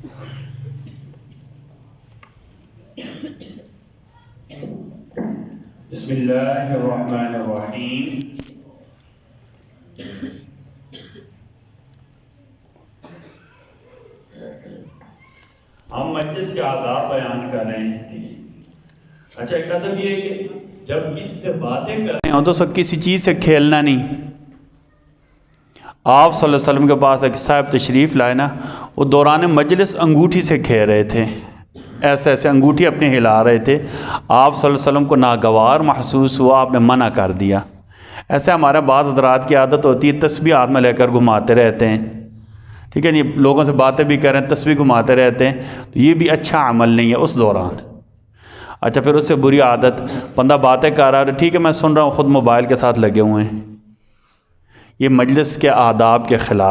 بسم اللہ الرحمن الرحیم۔ ہم مجلس کے آداب بیان کر رہے ہیں۔ اچھا، ایک ادب یہ ہے کہ جب کسی سے باتیں کر رہے ہوں تو سب کسی چیز سے کھیلنا نہیں۔ آپ صلی اللہ علیہ وسلم کے پاس ایک صاحب تشریف لائے نا، وہ دوران مجلس انگوٹھی سے کھیل رہے تھے، ایسے ایسے انگوٹھی اپنے ہلا رہے تھے۔ آپ صلی اللہ علیہ وسلم کو ناگوار محسوس ہوا، آپ نے منع کر دیا۔ ایسے ہمارے بعض حضرات کی عادت ہوتی ہے تسبیح ہاتھ میں لے کر گھماتے رہتے ہیں، ٹھیک ہے، یہ لوگوں سے باتیں بھی کریں تسبیح گھماتے رہتے ہیں، تو یہ بھی اچھا عمل نہیں ہے اس دوران۔ اچھا، پھر اس سے بری عادت، بندہ باتیں کر رہا ہے، ٹھیک ہے میں سن رہا ہوں، خود موبائل کے ساتھ لگے ہوئے ہیں، یہ مجلس کے آداب کے خلاف